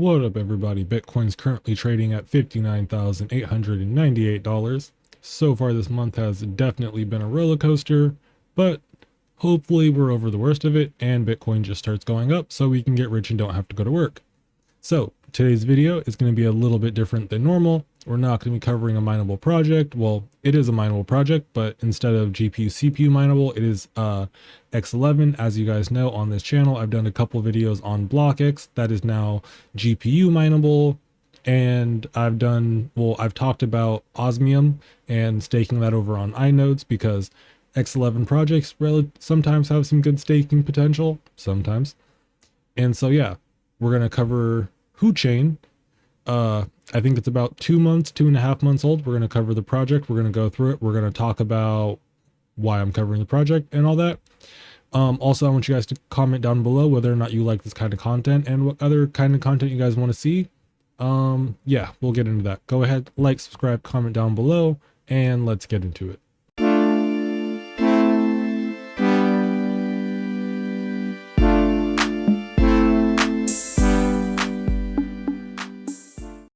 What up, everybody? Bitcoin's currently trading at $59,898. So far this month has definitely been a roller coaster, but hopefully we're over the worst of it and Bitcoin just starts going up so we can get rich and don't have to go to work. So today's video is going to be a little bit different than normal. We're not going to be covering a mineable project. Well, it is a mineable project, but instead of GPU, CPU mineable, it is X11. As you guys know, on this channel, I've done a couple videos on BlockX that is now GPU mineable. And I've talked about Osmium and staking that over on inodes because X11 projects sometimes have some good staking potential, sometimes. And so, yeah, we're going to cover Hootchain. I think it's about 2.5 months old. We're going to cover the project. We're going to go through it. We're going to talk about why I'm covering the project and all that. Also, I want you guys to comment down below whether or not you like this kind of content and what other kind of content you guys want to see. Yeah, we'll get into that. Go ahead, like, subscribe, comment down below, and let's get into it.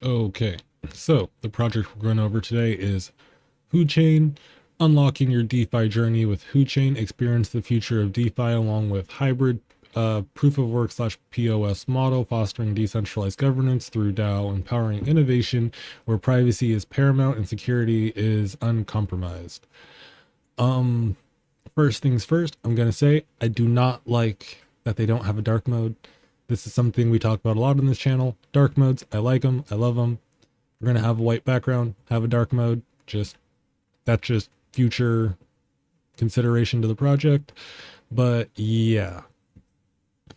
Okay, so the project we're going over today is Hootchain, unlocking your DeFi journey with Hootchain. Experience the future of DeFi along with hybrid proof of work / POS model, fostering decentralized governance through DAO, empowering innovation where privacy is paramount and security is uncompromised. First things first, I'm going to say I do not like that they don't have a dark mode. This is something we talk about a lot on this channel. Dark modes, I like them. I love them. We're going to have a white background, have a dark mode. That's just future consideration to the project. But yeah,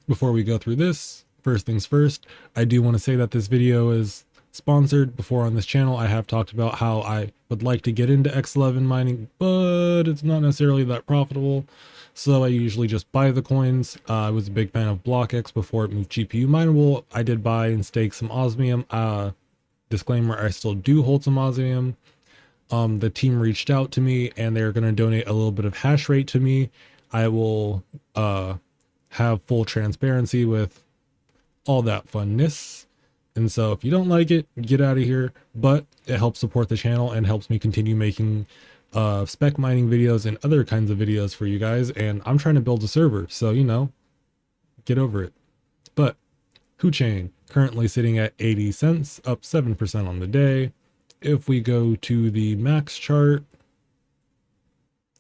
before we go through this, first things first, I do want to say that this video is sponsored. Before on this channel, I have talked about how I would like to get into X11 mining, but it's not necessarily that profitable. So I usually just buy the coins. I was a big fan of BlockX before it moved GPU mineable. I did buy and stake some Osmium. Disclaimer, I still do hold some Osmium. The team reached out to me and they're going to donate a little bit of hash rate to me. I will have full transparency with all that funness. And so if you don't like it, get out of here. But it helps support the channel and helps me continue making spec mining videos and other kinds of videos for you guys. And I'm trying to build a server, so get over it. But Hootchain currently sitting at 80 cents, up 7% on the day. If we go to the max chart,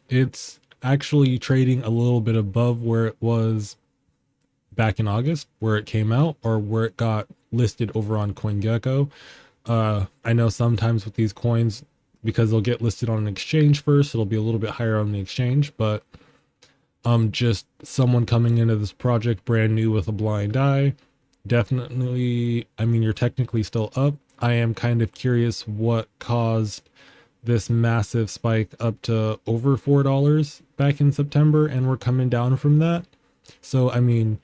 it's actually trading a little bit above where it was back in August, where it came out, or where it got listed over on CoinGecko. I know sometimes with these coins, because they'll get listed on an exchange first, it'll be a little bit higher on the exchange, but just someone coming into this project brand new with a blind eye, definitely, I mean, you're technically still up. I am kind of curious what caused this massive spike up to over $4 back in September, and we're coming down from that. So, I mean,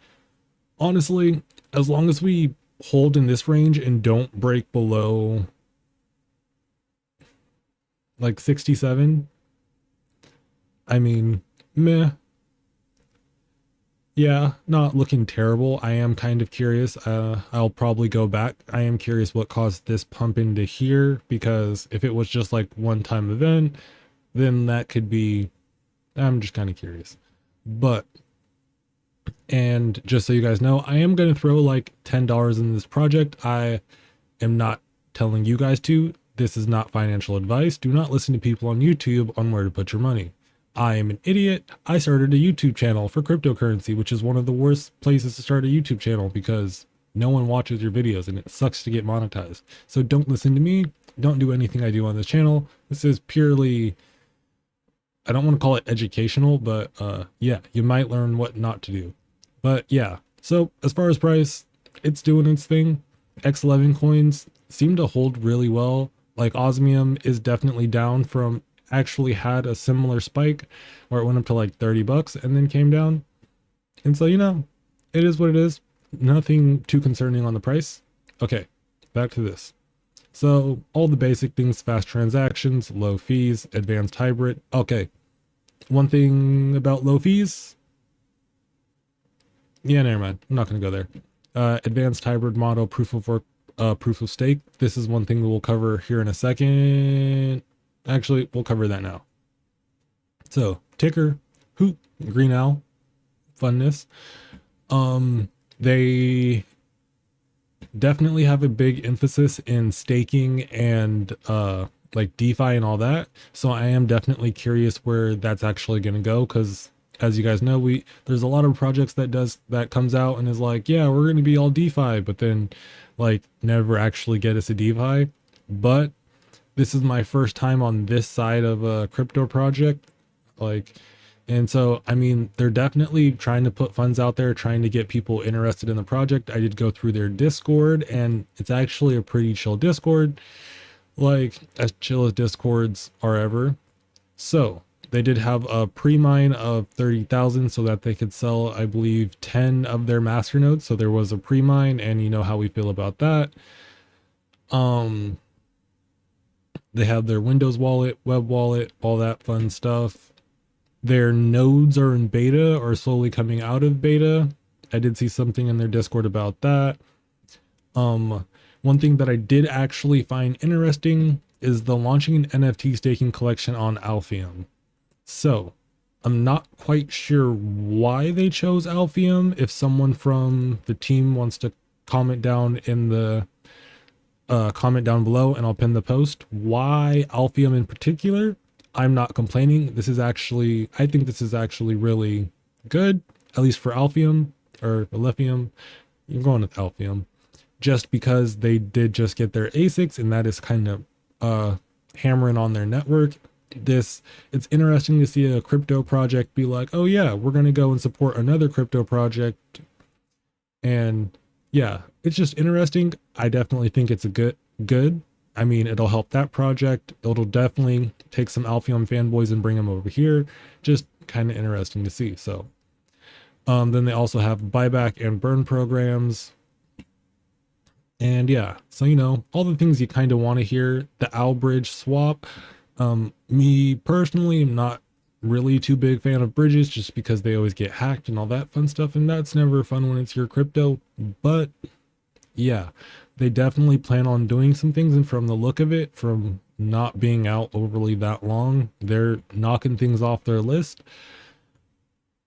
honestly, as long as we hold in this range and don't break below like 67, I mean, meh. Yeah, not looking terrible. I am kind of curious. I'll probably go back. I am curious what caused this pump into here, because if it was just like one-time event, then that could be, I'm just kind of curious. But, and just so you guys know, I am going to throw like $10 in this project. I am not telling you guys to. This is not financial advice. Do not listen to people on YouTube on where to put your money. I am an idiot. I started a YouTube channel for cryptocurrency, which is one of the worst places to start a YouTube channel because no one watches your videos and it sucks to get monetized. So don't listen to me. Don't do anything I do on this channel. This is purely, I don't want to call it educational, but yeah, you might learn what not to do. But yeah, so as far as price, it's doing its thing. X11 coins seem to hold really well. Like Osmium is definitely down from, actually had a similar spike where it went up to like 30 bucks and then came down. And so, it is what it is. Nothing too concerning on the price. Okay, back to this. So all the basic things: fast transactions, low fees, advanced hybrid. Okay, one thing about low fees. Yeah, never mind. I'm not going to go there. advanced hybrid model, proof of work, proof of stake. This is one thing that we'll cover here in a second. Actually, we'll cover that now. So ticker, Hoot, green owl, funness. They definitely have a big emphasis in staking and like DeFi and all that. So I am definitely curious where that's actually going to go, because as you guys know, there's a lot of projects that comes out and is like, yeah, we're going to be all DeFi, but then like never actually get us a DeFi. But this is my first time on this side of a crypto project, like, and so I mean, they're definitely trying to put funds out there, trying to get people interested in the project. I did go through their Discord, and it's actually a pretty chill Discord, like as chill as Discords are ever. So they did have a pre-mine of 30,000 so that they could sell, I believe, 10 of their master nodes. So there was a pre-mine, and you know how we feel about that. They have their Windows wallet, web wallet, all that fun stuff. Their nodes are in beta or slowly coming out of beta. I did see something in their Discord about that. One thing that I did actually find interesting is the launching an NFT staking collection on Alphium. So I'm not quite sure why they chose Alphium. If someone from the team wants to comment down in the comment down below, and I'll pin the post why Alphium in particular. I'm not complaining. This is actually, I think this is actually really good, at least for Alphium or Lithium. You're going with Alphium just because they did just get their ASICs, and that is kind of hammering on their network. It's interesting to see a crypto project be like, oh yeah, we're going to go and support another crypto project. And yeah, it's just interesting. I definitely think it's a good. I mean, it'll help that project. It'll definitely take some Alphium fanboys and bring them over here. Just kind of interesting to see. So then they also have buyback and burn programs. And yeah, so you know, all the things you kind of want to hear. The Owl Bridge swap. Me personally, I'm not really too big fan of bridges just because they always get hacked and all that fun stuff, and that's never fun when it's your crypto. But yeah, they definitely plan on doing some things, and from the look of it, from not being out overly that long, they're knocking things off their list.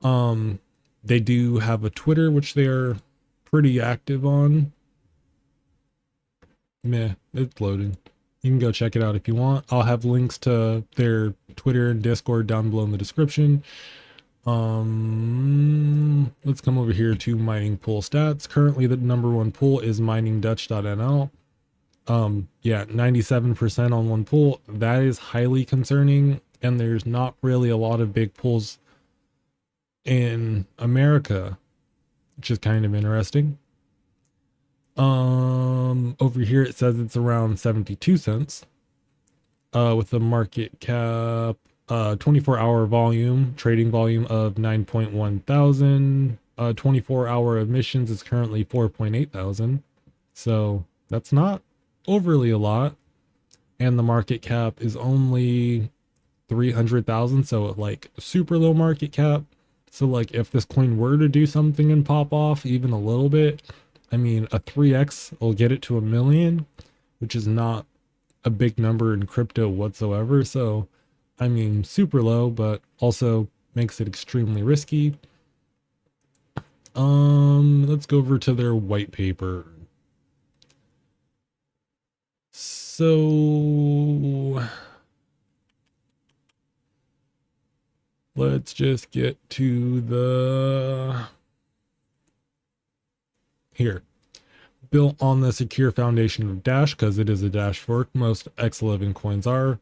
They do have a Twitter, which they're pretty active on. Meh, it's loading. You can go check it out if you want. I'll have links to their Twitter and Discord down below in the description. Let's come over here to mining pool stats. Currently the #1 pool is miningdutch.nl. Yeah, 97% on one pool. That is highly concerning, and there's not really a lot of big pools in America, which is kind of interesting. Over here it says it's around 72 cents with a market cap 24-hour volume, trading volume of 9.1 thousand. 24-hour emissions is currently 4.8 thousand. So that's not overly a lot. And the market cap is only 300,000. So like super low market cap. So like if this coin were to do something and pop off even a little bit, I mean, a 3x will get it to 1 million, which is not a big number in crypto whatsoever. So I mean, super low, but also makes it extremely risky. Let's go over to their white paper. So let's just get to the here. Built on the secure foundation of Dash, because it is a Dash fork. Most X11 coins are.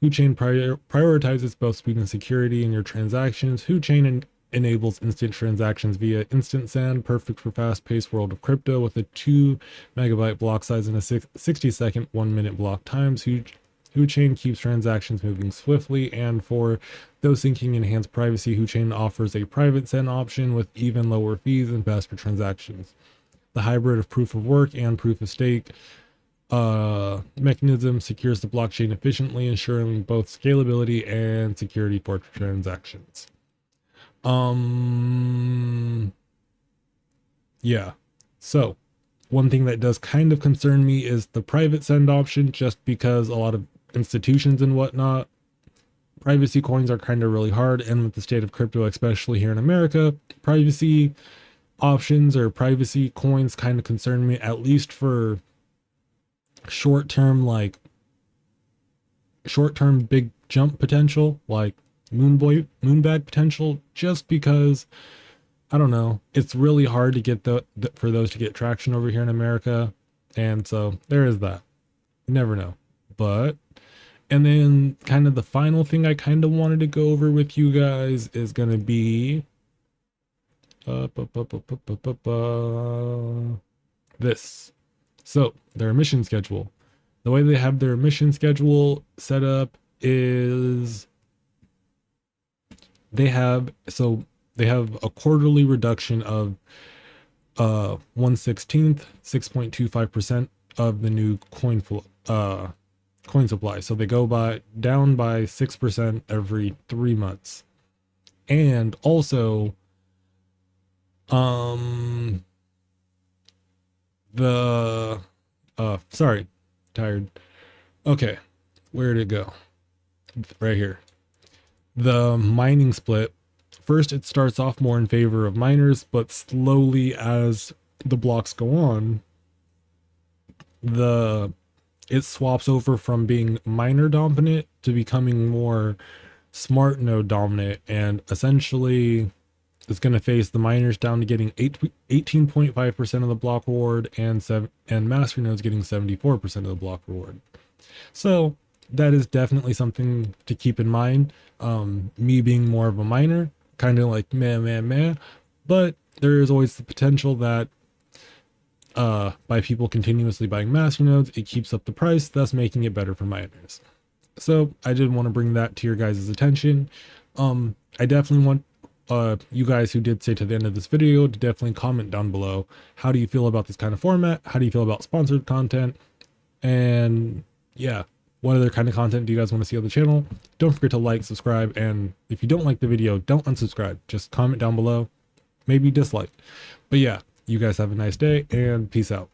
Hootchain prioritizes both speed and security in your transactions. Hootchain enables instant transactions via instant send, perfect for fast-paced world of crypto with a 2 megabyte block size and a 60-second 1-minute block times. Hootchain keeps transactions moving swiftly, and for those seeking enhanced privacy, Hootchain offers a private send option with even lower fees and faster transactions. The hybrid of proof of work and proof of stake mechanism secures the blockchain efficiently, ensuring both scalability and security for transactions. Yeah, So one thing that does kind of concern me is the private send option, just because a lot of institutions and whatnot, privacy coins are kind of really hard. And with the state of crypto, especially here in America, privacy options or privacy coins kind of concern me, at least for short-term, like short-term big jump potential, like moonbag potential, just because I don't know, it's really hard to get for those to get traction over here in America. And so there is that. You never know. But and then kind of the final thing I kind of wanted to go over with you guys is going to be this. So their emission schedule. The way they have their emission schedule set up is they have a quarterly reduction of 1/16, 6.25% of the new coin supply. So they go down by 6% every 3 months. And also sorry, tired. Okay, where'd it go? Right here. The mining split. First, it starts off more in favor of miners, but slowly as the blocks go on, it swaps over from being miner dominant to becoming more smart node dominant, and essentially it's going to face the miners down to getting 18.5% of the block reward, and master nodes getting 74% of the block reward. So that is definitely something to keep in mind. Me being more of a miner, kind of like meh, but there is always the potential that by people continuously buying master nodes, it keeps up the price, thus making it better for miners. So I did want to bring that to your guys' attention. I definitely want you guys who did stay to the end of this video to definitely comment down below. How do you feel about this kind of format? How do you feel about sponsored content? And yeah, what other kind of content do you guys want to see on the channel? Don't forget to like, subscribe, and if you don't like the video, don't unsubscribe. Just comment down below, maybe dislike. But yeah, you guys have a nice day and peace out.